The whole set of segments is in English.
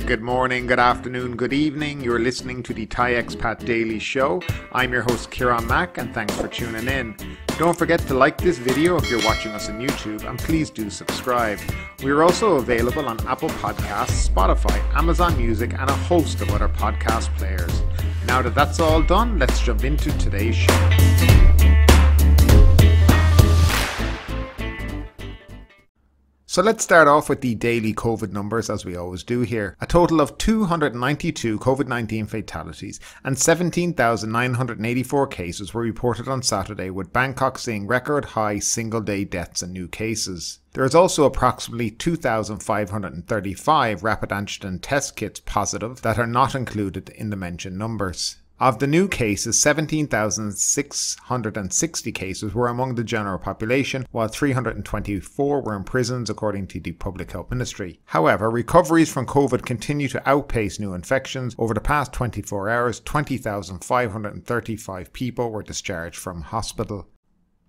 Good morning, good afternoon, good evening. You're listening to the Thai Expat Daily Show. I'm your host Kieran Mack and thanks for tuning in. Don't forget to like this video if you're watching us on YouTube and please do subscribe. We're also available on Apple Podcasts, Spotify, Amazon Music and a host of other podcast players. Now that that's all done, let's jump into today's show. So let's start off with the daily COVID numbers as we always do here. A total of 292 COVID-19 fatalities and 17,984 cases were reported on Saturday, with Bangkok seeing record high single-day deaths and new cases. There is also approximately 2,535 rapid antigen test kits positive that are not included in the mentioned numbers. Of the new cases, 17,660 cases were among the general population, while 324 were in prisons according to the Public Health Ministry. However, recoveries from COVID continue to outpace new infections. Over the past 24 hours, 20,535 people were discharged from hospital.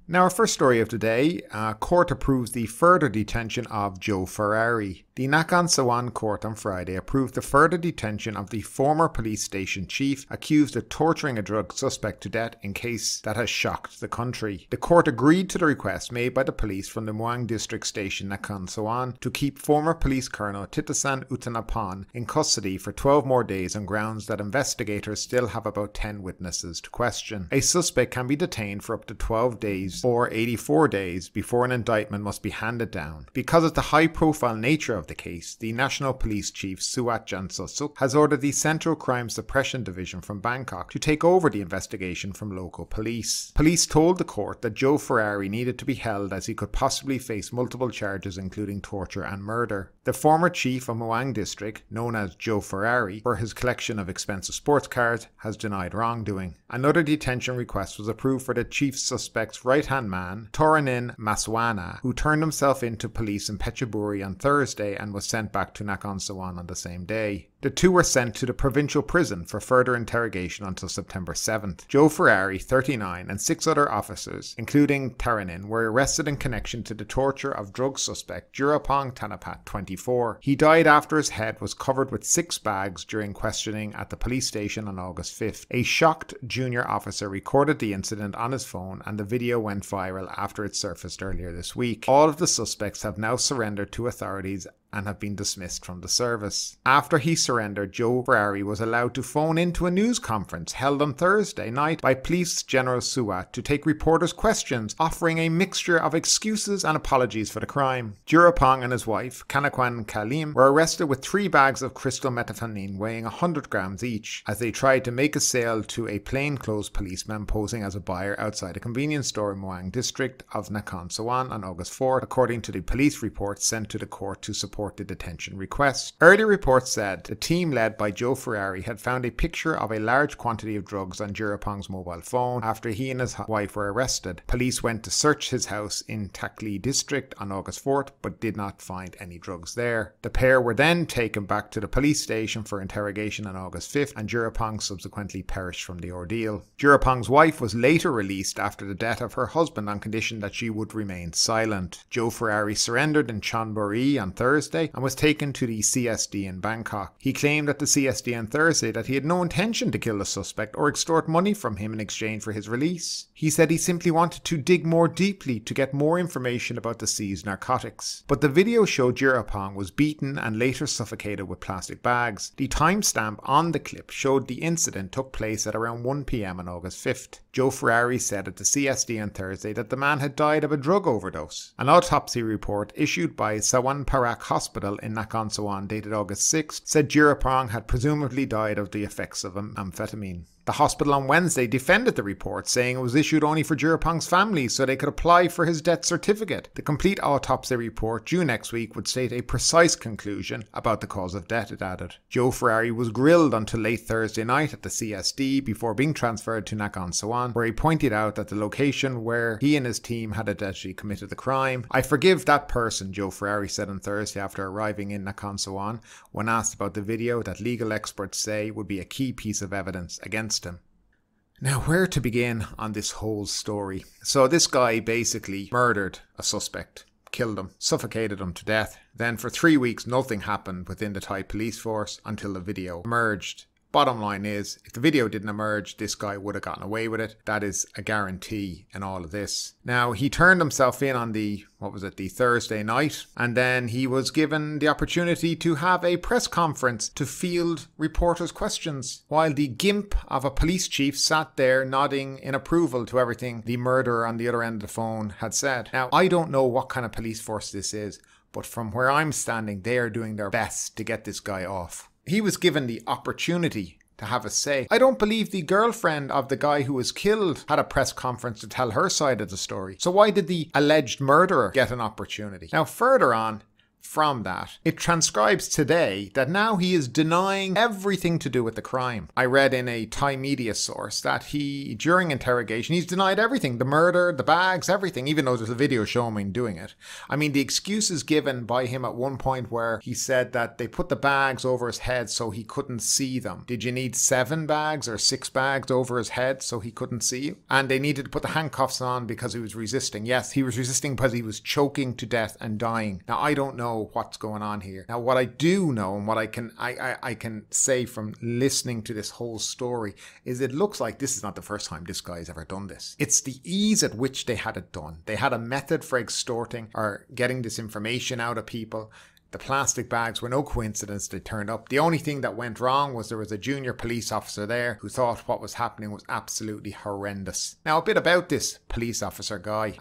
Now, our first story of the day, court approves the further detention of Jo Ferrari. The Nakhon Sawan court on Friday approved the further detention of the former police station chief accused of torturing a drug suspect to death in case that has shocked the country. The court agreed to the request made by the police from the Muang district station Nakhon Sawan to keep former police colonel Titasan Uttanapan in custody for 12 more days on grounds that investigators still have about 10 witnesses to question. A suspect can be detained for up to 12 days or 84 days before an indictment must be handed down. Because of the high-profile nature of the case, the National Police Chief Suat Jansosuk has ordered the Central Crime Suppression Division from Bangkok to take over the investigation from local police. Police told the court that Jo Ferrari needed to be held as he could possibly face multiple charges including torture and murder. The former chief of Muang district, known as Jo Ferrari, for his collection of expensive sports cars, has denied wrongdoing. Another detention request was approved for the chief suspect's right-hand man, Toranin Maswana, who turned himself in to police in Phetchaburi on Thursday and was sent back to Nakhon Sawan on the same day. The two were sent to the provincial prison for further interrogation until September 7th. Jo Ferrari, 39, and 6 other officers, including Taranin, were arrested in connection to the torture of drug suspect Jurapong Tanapat, 24. He died after his head was covered with 6 bags during questioning at the police station on August 5th. A shocked junior officer recorded the incident on his phone and the video went viral after it surfaced earlier this week. All of the suspects have now surrendered to authorities and have been dismissed from the service. After he surrendered, Jo Ferrari was allowed to phone into a news conference held on Thursday night by Police General Suat to take reporters' questions, offering a mixture of excuses and apologies for the crime. Jurapong and his wife, Kanakwan Kalim, were arrested with 3 bags of crystal methamphetamine weighing 100 grams each as they tried to make a sale to a plainclothes policeman posing as a buyer outside a convenience store in Muang district of Nakhon Sawan on August 4th, according to the police report sent to the court to support the detention request. Earlier reports said the team led by Jo Ferrari had found a picture of a large quantity of drugs on Jurapong's mobile phone after he and his wife were arrested. Police went to search his house in Takli district on August 4th but did not find any drugs there. The pair were then taken back to the police station for interrogation on August 5th and Jurapong subsequently perished from the ordeal. Jurapong's wife was later released after the death of her husband on condition that she would remain silent. Jo Ferrari surrendered in Chonburi on Thursday and was taken to the CSD in Bangkok. He claimed at the CSD on Thursday that he had no intention to kill the suspect or extort money from him in exchange for his release. He said he simply wanted to dig more deeply to get more information about the seized narcotics. But the video showed Jurapong was beaten and later suffocated with plastic bags. The timestamp on the clip showed the incident took place at around 1 p.m. on August 5th. Jo Ferrari said at the CSD on Thursday that the man had died of a drug overdose. An autopsy report issued by Sawan Parak Hospital in Nakhon Sawan dated August 6th said Jurapong had presumably died of the effects of amphetamine. The hospital on Wednesday defended the report, saying it was issued only for Jurapong's family so they could apply for his death certificate. The complete autopsy report due next week would state a precise conclusion about the cause of death, it added. Jo Ferrari was grilled until late Thursday night at the CSD before being transferred to Nakhon Sawan, where he pointed out that the location where he and his team had allegedly committed the crime. "I forgive that person," Jo Ferrari said on Thursday after arriving in Nakhon Sawan, when asked about the video that legal experts say would be a key piece of evidence against him. Now, where to begin on this whole story? So this guy basically murdered a suspect, killed him, suffocated him to death. Then for 3 weeks nothing happened within the Thai police force until the video emerged. Bottom line is, if the video didn't emerge, this guy would have gotten away with it. That is a guarantee in all of this. Now, he turned himself in on the Thursday night, and then he was given the opportunity to have a press conference to field reporters' questions, while the gimp of a police chief sat there nodding in approval to everything the murderer on the other end of the phone had said. Now, I don't know what kind of police force this is, but from where I'm standing, they are doing their best to get this guy off. He was given the opportunity to have a say. I don't believe the girlfriend of the guy who was killed had a press conference to tell her side of the story. So why did the alleged murderer get an opportunity? Now, further on from that, it transcribes today that now he is denying everything to do with the crime. I read in a Thai media source that during interrogation, he's denied everything. The murder, the bags, everything, even though there's a video showing him doing it. I mean, the excuses given by him at one point where he said that they put the bags over his head so he couldn't see them. Did you need 7 bags or 6 bags over his head so he couldn't see you? And they needed to put the handcuffs on because he was resisting. Yes, he was resisting because he was choking to death and dying. Now, I don't know what's going on here. Now, what I do know and what I can say from listening to this whole story is it looks like this is not the first time this guy has ever done this. It's the ease at which they had it done. They had a method for extorting or getting this information out of people. The plastic bags were no coincidence they turned up. The only thing that went wrong was there was a junior police officer there who thought what was happening was absolutely horrendous. Now, a bit about this police officer guy.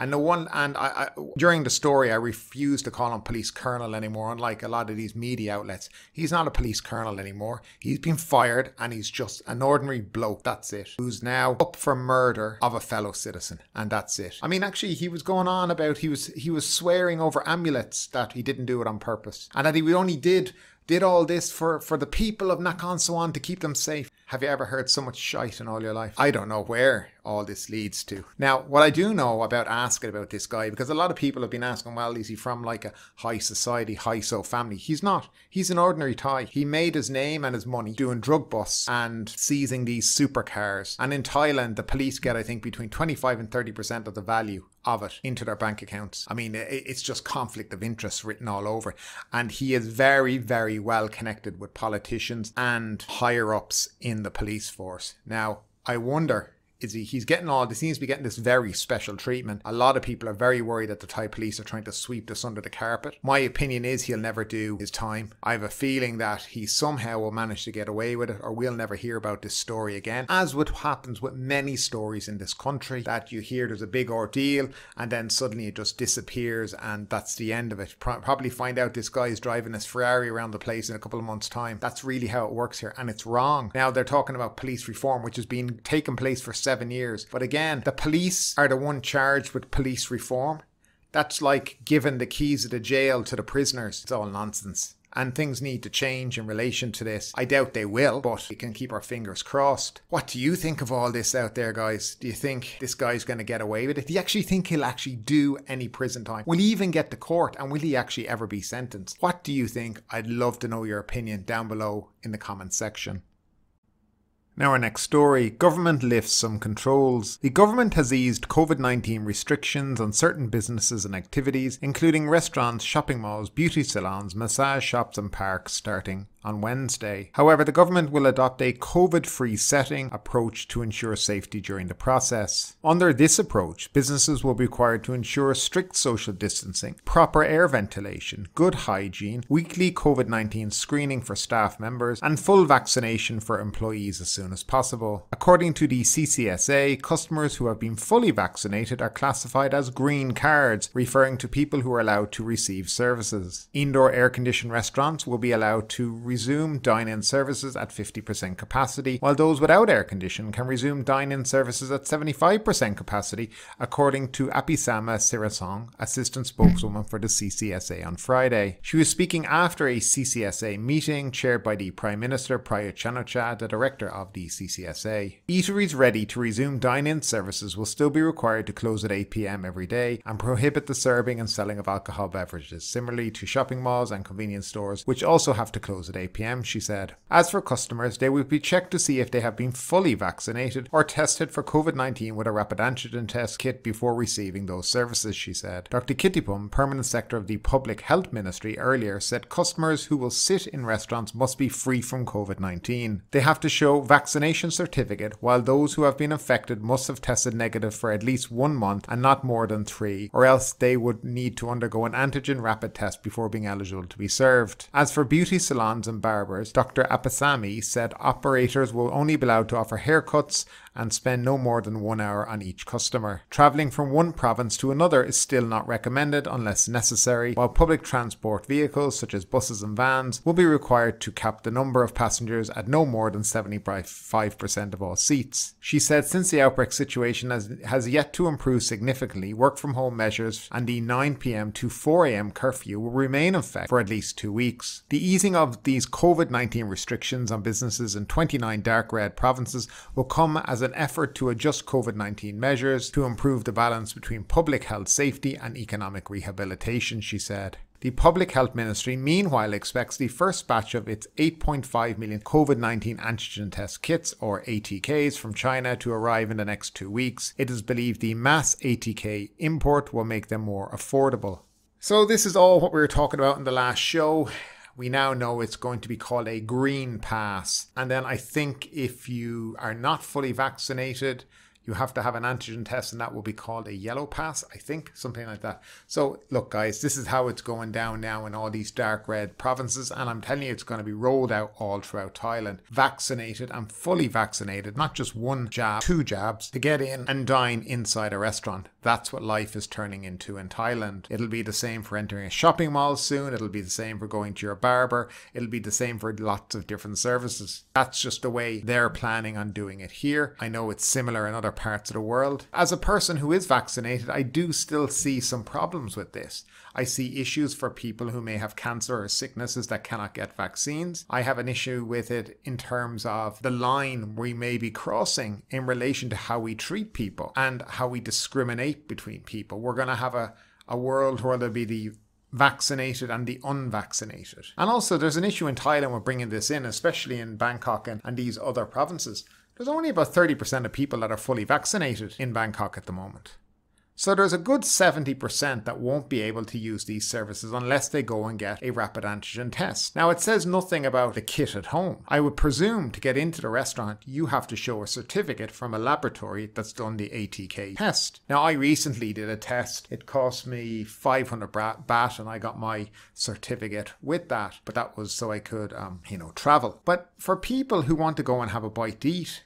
During the story, I refuse to call him police colonel anymore, unlike a lot of these media outlets. He's not a police colonel anymore. He's been fired and he's just an ordinary bloke, that's it, who's now up for murder of a fellow citizen, and that's it. I mean, actually, he was going on about, he was swearing over amulets that he didn't do it on purpose. And that he only did all this for the people of Nakhon Sawan to keep them safe. Have you ever heard so much shite in all your life? I don't know where all this leads to. Now, what I do know about asking about this guy, because a lot of people have been asking, well, is he from like a high society, high-so family? He's not. He's an ordinary Thai. He made his name and his money doing drug busts and seizing these supercars. And in Thailand, the police get, I think, between 25 and 30% of the value of it into their bank accounts. I mean, it's just conflict of interest written all over. And he is very, very well connected with politicians and higher ups in the police force. Now, I wonder, he's getting all this, seems to be getting this very special treatment. A lot of people are very worried that the Thai police are trying to sweep this under the carpet. My opinion is he'll never do his time. I have a feeling that he somehow will manage to get away with it, or we'll never hear about this story again. As what happens with many stories in this country, that you hear there's a big ordeal and then suddenly it just disappears and that's the end of it. Probably find out this guy is driving his Ferrari around the place in a couple of months' time. That's really how it works here, and it's wrong. Now they're talking about police reform, which has been taking place for 7 years. But again, the police are the one charged with police reform. That's like giving the keys of the jail to the prisoners. It's all nonsense. And things need to change in relation to this. I doubt they will, but we can keep our fingers crossed. What do you think of all this out there, guys? Do you think this guy's going to get away with it? Do you actually think he'll actually do any prison time? Will he even get to court? And will he actually ever be sentenced? What do you think? I'd love to know your opinion down below in the comments section. Now our next story, government lifts some controls. The government has eased COVID-19 restrictions on certain businesses and activities, including restaurants, shopping malls, beauty salons, massage shops and parks starting on Wednesday. However, the government will adopt a COVID-free setting approach to ensure safety during the process. Under this approach, businesses will be required to ensure strict social distancing, proper air ventilation, good hygiene, weekly COVID-19 screening for staff members, and full vaccination for employees as soon as possible. According to the CCSA, customers who have been fully vaccinated are classified as green cards, referring to people who are allowed to receive services. Indoor air-conditioned restaurants will be allowed to resume dine-in services at 50% capacity, while those without air condition can resume dine-in services at 75% capacity, according to Apisama Sirasong, assistant spokeswoman for the CCSA on Friday. She was speaking after a CCSA meeting chaired by the Prime Minister Prayut Chan-o-cha, the director of the CCSA. Eateries ready to resume dine-in services will still be required to close at 8 p.m. every day and prohibit the serving and selling of alcohol beverages, similarly to shopping malls and convenience stores, which also have to close at 8 p.m, she said. As for customers, they will be checked to see if they have been fully vaccinated or tested for COVID-19 with a rapid antigen test kit before receiving those services, she said. Dr. Kittipum, Permanent Secretary of the Public Health Ministry, earlier said customers who will sit in restaurants must be free from COVID-19. They have to show vaccination certificate, while those who have been infected must have tested negative for at least 1 month and not more than 3, or else they would need to undergo an antigen rapid test before being eligible to be served. As for beauty salons and barbers, Dr. Apasamy said operators will only be allowed to offer haircuts and spend no more than 1 hour on each customer. Travelling from one province to another is still not recommended unless necessary, while public transport vehicles such as buses and vans will be required to cap the number of passengers at no more than 75% of all seats. She said since the outbreak situation has yet to improve significantly, work from home measures and the 9 p.m. to 4 a.m. curfew will remain in effect for at least 2 weeks. The easing of these COVID-19 restrictions on businesses in 29 dark red provinces will come as an effort to adjust COVID-19 measures to improve the balance between public health safety and economic rehabilitation, she said. The Public Health Ministry meanwhile expects the first batch of its 8.5 million COVID-19 antigen test kits, or ATKs, from China to arrive in the next 2 weeks. It is believed the mass ATK import will make them more affordable. So this is all what we were talking about in the last show. We now know it's going to be called a green pass. And then I think if you are not fully vaccinated, you have to have an antigen test, and that will be called a yellow pass, I think, something like that. So look guys, this is how it's going down now in all these dark red provinces, and I'm telling you it's going to be rolled out all throughout Thailand. Vaccinated and fully vaccinated, not just 1 jab, 2 jabs, to get in and dine inside a restaurant. That's what life is turning into in Thailand. It'll be the same for entering a shopping mall soon. It'll be the same for going to your barber. It'll be the same for lots of different services. That's just the way they're planning on doing it here. I know it's similar in other parts of the world. As a person who is vaccinated, I do still see some problems with this. I see issues for people who may have cancer or sicknesses that cannot get vaccines. I have an issue with it in terms of the line we may be crossing in relation to how we treat people and how we discriminate between people. We're going to have a world where there'll be the vaccinated and the unvaccinated. And also there's an issue in Thailand with bringing this in, especially in Bangkok and these other provinces. There's only about 30% of people that are fully vaccinated in Bangkok at the moment. So there's a good 70% that won't be able to use these services unless they go and get a rapid antigen test. Now it says nothing about the kit at home. I would presume to get into the restaurant you have to show a certificate from a laboratory that's done the ATK test. Now I recently did a test. It cost me 500 baht and I got my certificate with that. But that was so I could travel. But for people who want to go and have a bite to eat,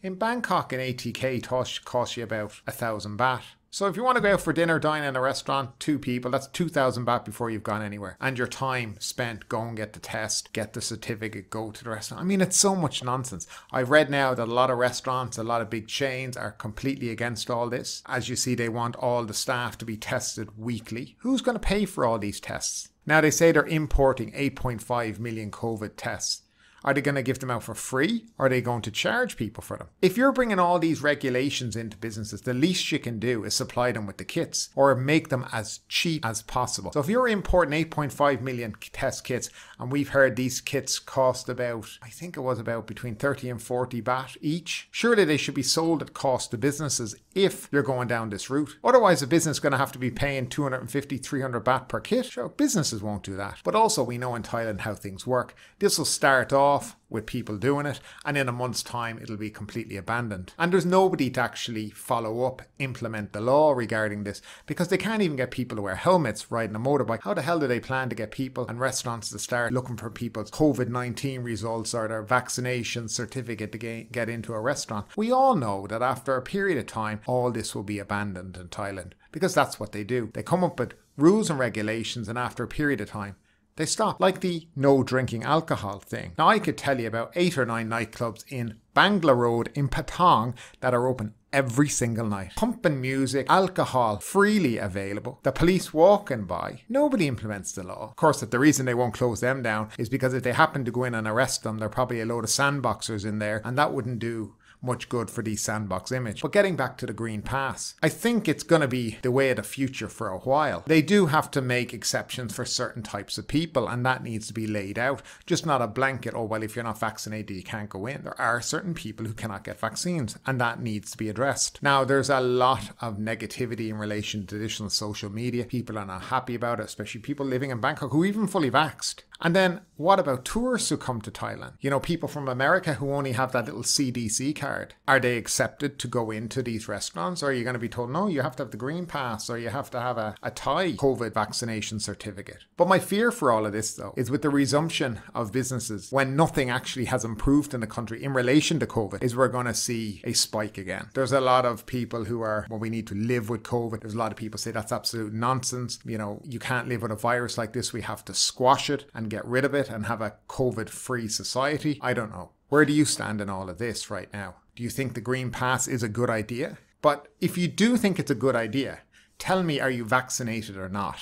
in Bangkok an ATK costs you about 1,000 baht. So if you want to go out for dinner, dine in a restaurant, 2 people, that's 2,000 baht before you've gone anywhere. And your time spent, go and get the test, get the certificate, go to the restaurant. I mean, it's so much nonsense. I've read now that a lot of restaurants, a lot of big chains are completely against all this. As you see, they want all the staff to be tested weekly. Who's going to pay for all these tests? Now they say they're importing 8.5 million COVID tests. Are they going to give them out for free? Or are they going to charge people for them? If you're bringing all these regulations into businesses, the least you can do is supply them with the kits or make them as cheap as possible. So if you're importing 8.5 million test kits, and we've heard these kits cost about, I think it was about between 30 and 40 baht each, surely they should be sold at cost to businesses if you're going down this route. Otherwise, a business is going to have to be paying 250, 300 baht per kit. Sure, businesses won't do that. But also we know in Thailand how things work. This will start off with people doing it, and in a month's time it'll be completely abandoned. And there's nobody to actually follow up, implement the law regarding this, because they can't even get people to wear helmets riding a motorbike. How the hell do they plan to get people and restaurants to start looking for people's COVID-19 results or their vaccination certificate to get into a restaurant? We all know that after a period of time all this will be abandoned in Thailand, because that's what they do. They come up with rules and regulations, and after a period of time they stop. Like the no drinking alcohol thing. Now I could tell you about 8 or 9 nightclubs in Bangla Road in Patong that are open every single night. Pumping music, alcohol freely available. The police walking by. Nobody implements the law. Of course, the reason they won't close them down is because if they happen to go in and arrest them, there are probably a load of sandboxers in there, and that wouldn't do much good for the Sandbox image. But getting back to the Green Pass, I think it's going to be the way of the future for a while. They do have to make exceptions for certain types of people, and that needs to be laid out. Just not a blanket, oh well, if you're not vaccinated you can't go in. There are certain people who cannot get vaccines, and that needs to be addressed. Now, there's a lot of negativity in relation to traditional social media. People are not happy about it, especially people living in Bangkok who are even fully vaxxed. And then what about tourists who come to Thailand? You know, people from America who only have that little CDC card. Are they accepted to go into these restaurants? Or are you going to be told, no, you have to have the Green Pass, or you have to have a Thai COVID vaccination certificate? But my fear for all of this, though, is with the resumption of businesses, when nothing actually has improved in the country in relation to COVID, is we're going to see a spike again. There's a lot of people who are, well, we need to live with COVID. There's a lot of people say that's absolute nonsense. You know, you can't live with a virus like this. We have to squash it and get rid of it and have a COVID-free society. I don't know. Where do you stand in all of this right now? Do you think the Green Pass is a good idea? But if you do think it's a good idea, tell me, are you vaccinated or not?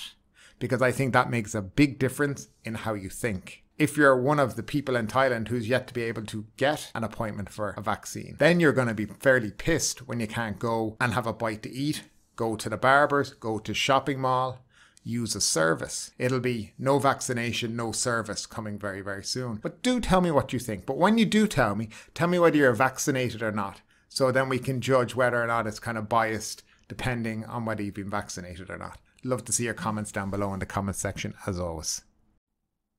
Because I think that makes a big difference in how you think. If you're one of the people in Thailand who's yet to be able to get an appointment for a vaccine, then you're going to be fairly pissed when you can't go and have a bite to eat, go to the barbers, go to shopping mall, use a service. It'll be no vaccination, no service coming very, very soon. But do tell me what you think. But when you do tell me whether you're vaccinated or not. So then we can judge whether or not it's kind of biased depending on whether you've been vaccinated or not. Love to see your comments down below in the comments section as always.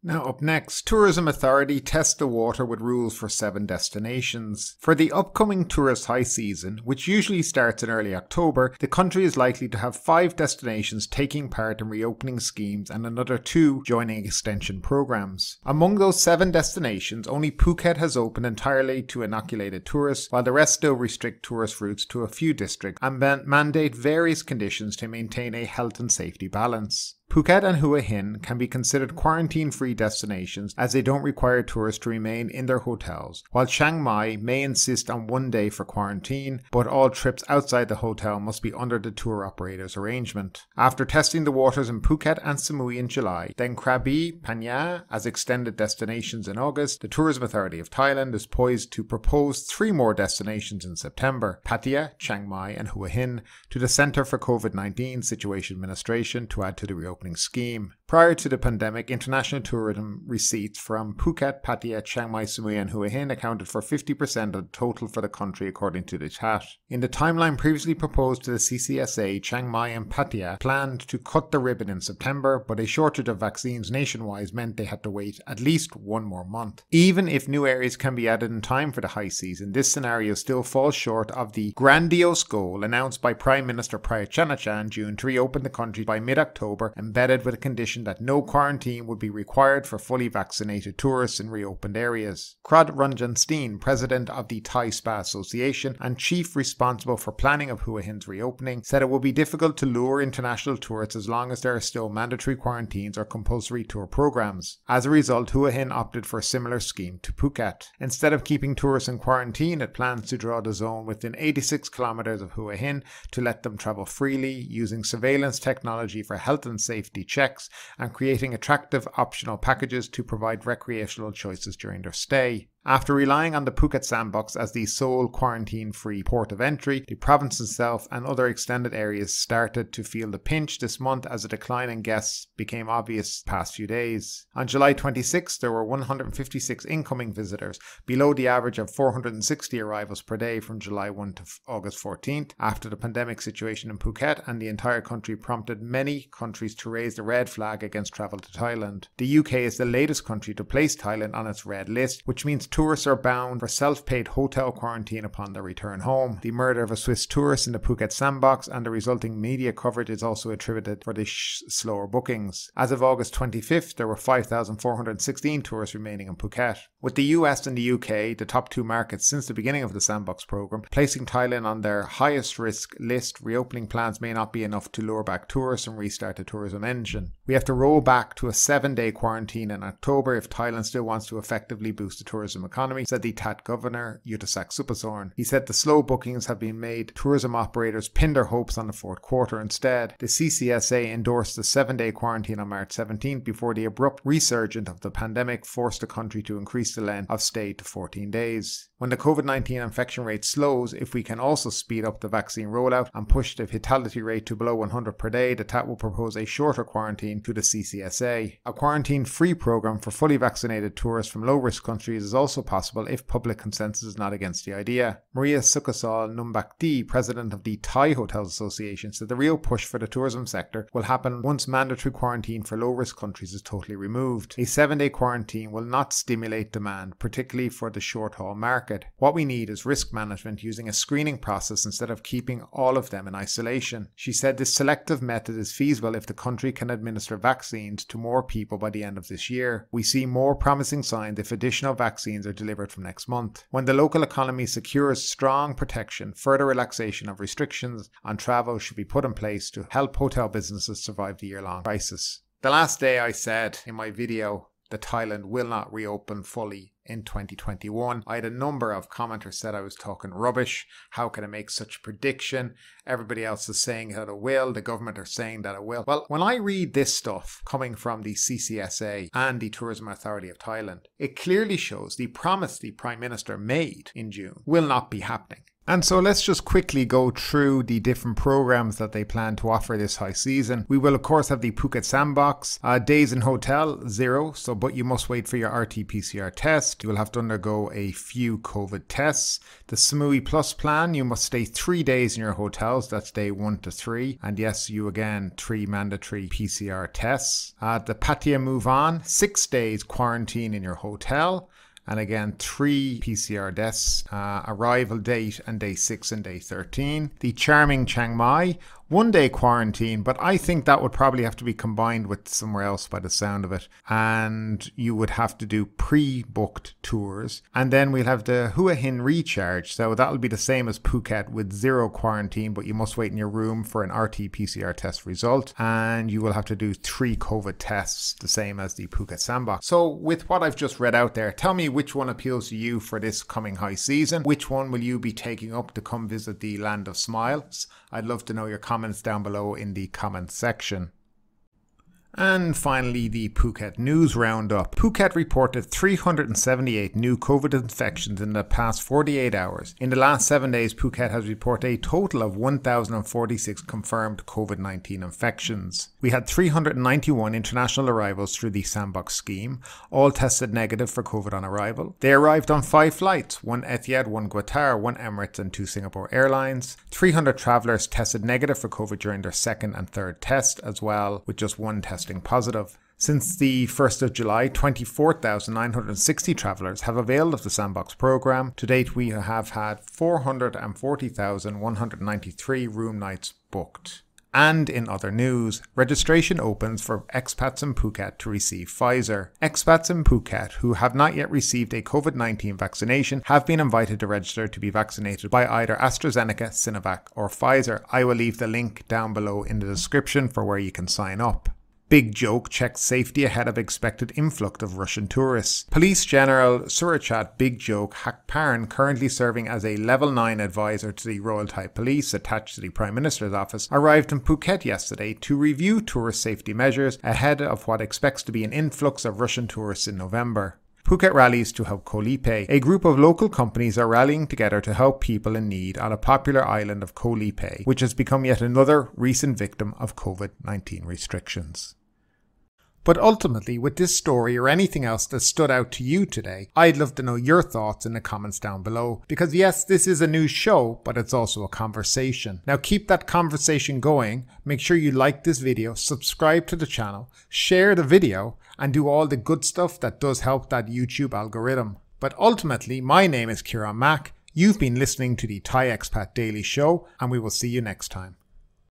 Now up next, Tourism Authority tests the water with rules for 7 destinations. For the upcoming tourist high season, which usually starts in early October, the country is likely to have 5 destinations taking part in reopening schemes and another 2 joining extension programs. Among those 7 destinations, only Phuket has opened entirely to inoculated tourists, while the rest still restrict tourist routes to a few districts and mandate various conditions to maintain a health and safety balance. Phuket and Hua Hin can be considered quarantine-free destinations as they don't require tourists to remain in their hotels, while Chiang Mai may insist on 1 day for quarantine, but all trips outside the hotel must be under the tour operator's arrangement. After testing the waters in Phuket and Samui in July, then Krabi, Phang as extended destinations in August, the Tourism Authority of Thailand is poised to propose 3 more destinations in September, Pattaya, Chiang Mai and Hua Hin, to the Centre for COVID-19 Situation Administration to add to the reopening scheme. Prior to the pandemic, international tourism receipts from Phuket, Pattaya, Chiang Mai, Samui and Hua Hin accounted for 50% of the total for the country according to the TAT. In the timeline previously proposed to the CCSA, Chiang Mai and Pattaya planned to cut the ribbon in September, but a shortage of vaccines nationwide meant they had to wait at least 1 more month. Even if new areas can be added in time for the high season, this scenario still falls short of the grandiose goal announced by Prime Minister Prayut Chan-o-cha in June to reopen the country by mid-October, embedded with a condition that no quarantine would be required for fully vaccinated tourists in reopened areas. Krod Ranjan Steen, president of the Thai Spa Association and chief responsible for planning of Hua Hin's reopening, said it will be difficult to lure international tourists as long as there are still mandatory quarantines or compulsory tour programs. As a result, Hua Hin opted for a similar scheme to Phuket. Instead of keeping tourists in quarantine, it plans to draw the zone within 86 kilometers of Hua Hin to let them travel freely, using surveillance technology for health and safety checks and creating attractive optional packages to provide recreational choices during their stay. After relying on the Phuket Sandbox as the sole quarantine-free port of entry, the province itself and other extended areas started to feel the pinch this month as a decline in guests became obvious the past few days. On July 26, there were 156 incoming visitors, below the average of 460 arrivals per day from July 1 to August 14th, after the pandemic situation in Phuket and the entire country prompted many countries to raise the red flag against travel to Thailand. The UK is the latest country to place Thailand on its red list, which means tourists are bound for self-paid hotel quarantine upon their return home. The murder of a Swiss tourist in the Phuket Sandbox and the resulting media coverage is also attributed for the slower bookings. As of August 25th, there were 5,416 tourists remaining in Phuket. With the US and the UK, the top 2 markets since the beginning of the Sandbox program, placing Thailand on their highest risk list, reopening plans may not be enough to lure back tourists and restart the tourism engine. We have to roll back to a 7-day quarantine in October if Thailand still wants to effectively boost the tourism economy, said the TAT governor, Yuthicka Supasorn. He said the slow bookings have been made tourism operators pin their hopes on the 4th quarter instead. The CCSA endorsed the 7-day quarantine on March 17th before the abrupt resurgence of the pandemic forced the country to increase the length of stay to 14 days. When the COVID-19 infection rate slows, if we can also speed up the vaccine rollout and push the fatality rate to below 100 per day, the TAT will propose a shorter quarantine to the CCSA. A quarantine-free program for fully vaccinated tourists from low-risk countries is also possible if public consensus is not against the idea. Maria Sukasal Numbakdi, president of the Thai Hotels Association, said the real push for the tourism sector will happen once mandatory quarantine for low-risk countries is totally removed. A 7-day quarantine will not stimulate demand, particularly for the short-haul market. What we need is risk management using a screening process instead of keeping all of them in isolation. She said this selective method is feasible if the country can administer vaccines to more people by the end of this year. We see more promising signs if additional vaccines are delivered from next month. When the local economy secures strong protection, further relaxation of restrictions on travel should be put in place to help hotel businesses survive the year-long crisis. The last day I said in my video that Thailand will not reopen fully in 2021. I had a number of commenters said I was talking rubbish. How can I make such a prediction? Everybody else is saying that it will. The government are saying that it will. Well, when I read this stuff coming from the CCSA and the Tourism Authority of Thailand, it clearly shows the promise the Prime Minister made in June will not be happening. And so let's just quickly go through the different programs that they plan to offer this high season. We will of course have the Phuket Sandbox, days in hotel, 0. But you must wait for your RT-PCR test. You will have to undergo a few COVID tests. The Samui Plus plan, you must stay 3 days in your hotels. That's day 1 to 3. And yes, you again, 3 mandatory PCR tests. The Pattaya Move On, 6 days quarantine in your hotel. And again, 3 PCR tests, arrival date and day 6 and day 13. The Charming Chiang Mai, 1 day quarantine, but I think that would probably have to be combined with somewhere else by the sound of it. And you would have to do pre-booked tours. And then we'll have the Hua Hin recharge. So that'll be the same as Phuket with 0 quarantine, but you must wait in your room for an RT-PCR test result. And you will have to do 3 COVID tests, the same as the Phuket Sandbox. So with what I've just read out there, tell me which one appeals to you for this coming high season. Which one will you be taking up to come visit the Land of Smiles? I'd love to know your comments down below in the comments section. And finally, the Phuket News Roundup. Phuket reported 378 new COVID infections in the past 48 hours. In the last 7 days, Phuket has reported a total of 1,046 confirmed COVID-19 infections. We had 391 international arrivals through the Sandbox scheme, all tested negative for COVID on arrival. They arrived on 5 flights, 1 Etihad, 1 Qatar, 1 Emirates and 2 Singapore Airlines. 300 travellers tested negative for COVID during their 2nd and 3rd test as well, with just 1 testing positive. Since the 1st of July, 24,960 travellers have availed of the Sandbox programme. To date, we have had 440,193 room nights booked. And in other news, registration opens for expats in Phuket to receive Pfizer. Expats in Phuket who have not yet received a COVID-19 vaccination have been invited to register to be vaccinated by either AstraZeneca, Sinovac or Pfizer. I will leave the link down below in the description for where you can sign up. Big Joke checks safety ahead of expected influx of Russian tourists. Police General Surachat Big Joke Hakparan, currently serving as a Level 9 advisor to the Royal Thai Police attached to the Prime Minister's office, arrived in Phuket yesterday to review tourist safety measures ahead of what expects to be an influx of Russian tourists in November. Phuket rallies to help Koh Lipe. A group of local companies are rallying together to help people in need on a popular island of Koh Lipe, which has become yet another recent victim of COVID-19 restrictions. But ultimately, with this story or anything else that stood out to you today, I'd love to know your thoughts in the comments down below. Because yes, this is a news show, but it's also a conversation. Now keep that conversation going. Make sure you like this video, subscribe to the channel, share the video, and do all the good stuff that does help that YouTube algorithm. But ultimately, my name is Kieran Mack. You've been listening to the Thai Expat Daily Show, and we will see you next time.